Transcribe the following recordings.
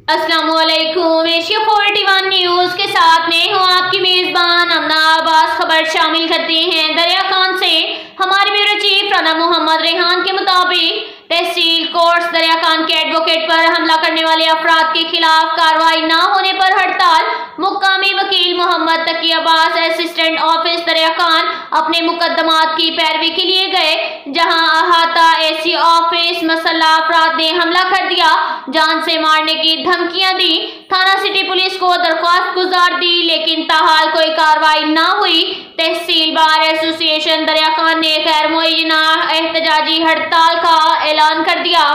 अस्सलामुअलैकुम। Asia 41 news के साथ मैं हूँ आपकी मेजबान अमना अब्बास। खबर शामिल करते हैं दरिया खान से। हमारे ब्यूरो चीफ राना मोहम्मद रेहान के मुताबिक तहसील कोर्ट्स दरिया खान के एडवोकेट पर हमला करने वाले अफराद के खिलाफ कार्रवाई न होने पर हड़ताल। मुकामी वकील मोहम्मद तकी अब्बास असिस्टेंट ऑफिस दरिया खान अपने मुकदमात की पैरवी के लिए गए, जहां अहाता एसी ऑफिस मसल्ला अफराद ने हमला कर दिया, जान से मारने की धमकियां दी। थाना सिटी पुलिस को दरख्वास्त गुजार दी, लेकिन ताहाल कोई कार्रवाई न हुई। तहसील बार एसोसिएशन दरिया खान ने खैर मुअय्यना एहतजाजी हड़ताल का ऐलान कर दिया।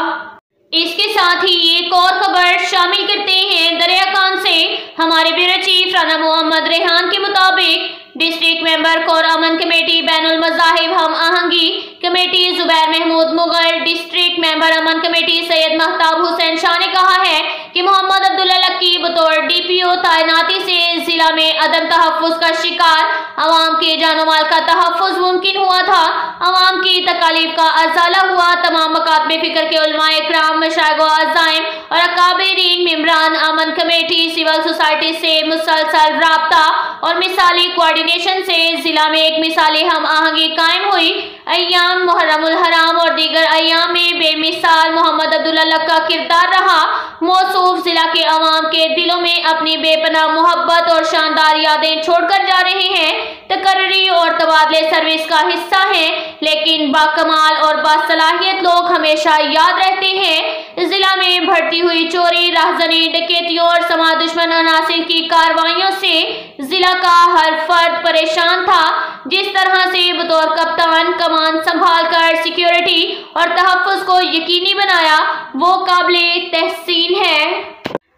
इसके साथ ही एक और खबर शामिल करते हैं दरिया खान से। हमारे ब्यूरो चीफ राना मोहम्मद रेहान के मुताबिक district member core Aman committee बैनुल मज़ाहिब हम आहंगी committee Zubair Mahmood Mughal, district member Aman committee Syed Mahtab Hussain Shah ने कहा है कि मोहम्मद अब्दुल्ला लक्की बतौर डीपीओ तैनाती से जिला में अदम तहफ़्फ़ुज़ का शिकार अवाम के जानो माल का तहफ़्फ़ुज़ मुमकिन हुआ था। अवाम की तकालीफ का अज़ाला हुआ। तमाम मकातब फ़िक्र के उलमा इकराम, मशाइख अज़ाइम और अकाबिरीन मेंबरान अमन कमेटी सिविल सोसाइटी से मुसलसल राब्ता और मिसाली कोऑर्डिनेशन से जिला में एक मिसाली हम आहंगी कायम हुई। अय्याम मुहर्रमुल हराम और दीगर अय्याम में बेमिसाल मोहम्मद अब्दुल्ला लक का किरदार रहा। मौसूफ जिला के अवाम के दिलों में अपनी बेपनाह मोहब्बत और शानदार यादें छोड़कर जा रहे हैं। तकर्री और तबादले सर्विस का हिस्सा हैं, लेकिन बाकमाल और बासलाहियत लोग हमेशा याद रहते हैं। जिला में बढ़ती हुई चोरी, राहजनी, डकैतियों और समाज दुश्मन अनासिर की कार्रवाइयों से जिला का हर फर्द परेशान था। जिस तरह से बतौर कप्तान कमान संभाल कर सिक्योरिटी और तहफ़्फ़ुज़ को यकीनी बनाया, वो काबिले तहसीन है।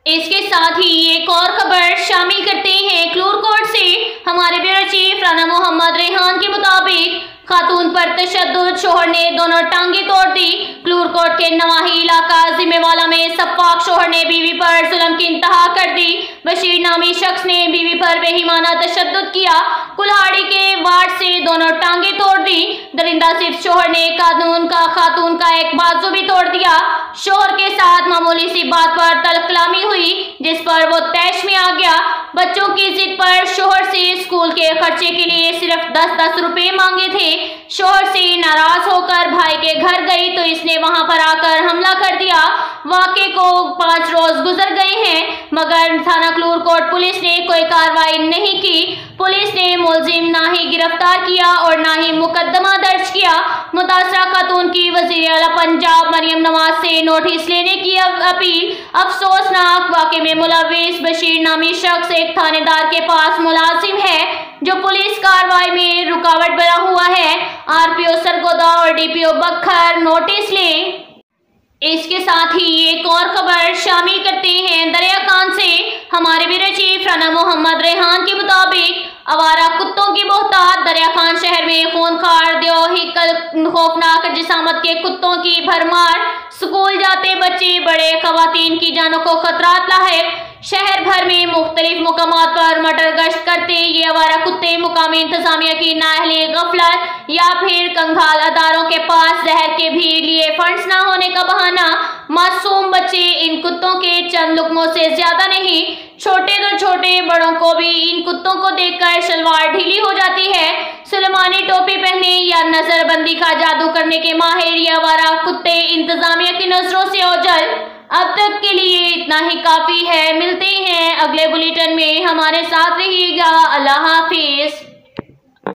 इसके साथ ही एक और खबर शामिल करते हैं क्लूर कोर्ट से। हमारे ब्यूरो चीफ राना मोहम्मद रेहान के मुताबिक खातून पर तशद्दुद, शोहर ने दोनों टांगे तोड़ दी। क्लूर कोर्ट के नवाही इलाका जिम्मेवाला में सफ़ाक शोहर ने बीवी पर जुल्म की इंतहा कर दी। बशीर नामी शख्स ने बीवी पर बेईमाना तशद्दुद किया। कुल्हाड़ी के वार्ड से दोनों टांगे तोड़ दी। दरिंदा सिर्फ शोहर ने खातून का एक बाजू भी तोड़ दिया। शोहर के साथ मामूली सी बात पर तलकलामी हुई, जिस पर वो तैश में आ गया। बच्चों की जिद पर शोहर से स्कूल के खर्चे के लिए सिर्फ 10-10 रुपए मांगे थे। शोहर से नाराज होकर भाई के घर गई तो इसने वहां पर आकर हमला कर दिया। वाक़े को 5 रोज गुजर गए हैं, मगर थाना क्लूर कोर्ट पुलिस ने कोई कार्रवाई नहीं की। पुलिस ने मुलजिम ना ही गिरफ्तार किया और ना ही मुकदमा दर्ज किया। मुतासरा खातून की वज़ीर आला पंजाब मरियम नवाज से नोटिस लेने की अपील। अफसोसनाक वाक़े में मुलव्विस बशीर नामी शख्स एक थानेदार के पास मुलाजिम है, जो पुलिस कार्रवाई में रुकावट बना हुआ है। आरपीओ सरगोदा और डीपीओ बखर नोटिस लें। इसके साथ ही एक और खबर शामिल करते हैं दरिया खान से। हमारे ब्यूरो चीफ राना मोहम्मद रेहान के मुताबिक आवारा कुत्तों की बहुतात। दरिया खान शहर में खूनखार देओहिकल खौफनाक जिसामत के कुत्तों की भरमार। स्कूल जाते बच्चे, बड़े खवातीन की जानों को खतरात लाहिक। शहर भर में मुख्तलिफ मुकामात पर मटर गश्त करते ये आवारा कुत्ते मुकामी इंतजामिया की नाअहली गफलत या फिर कंगाल अदारों के पास जहर के भी लिए फंड्स ना होने का बहाना। मासूम बच्चे इन कुत्तों के चंद लुकमों से ज्यादा नहीं। छोटे तो छोटे, बड़ों को भी इन कुत्तों को देखकर शलवार ढीली हो जाती है। सुलेमानी टोपी पहने या नजरबंदी का जादू करने के माहिर ये आवारा कुत्ते इंतजामिया की नजरों से ओझल। अब तक के लिए इतना ही काफी है। मिलते हैं अगले बुलेटिन में, हमारे साथ रहिएगा। अल्लाह हाफिज।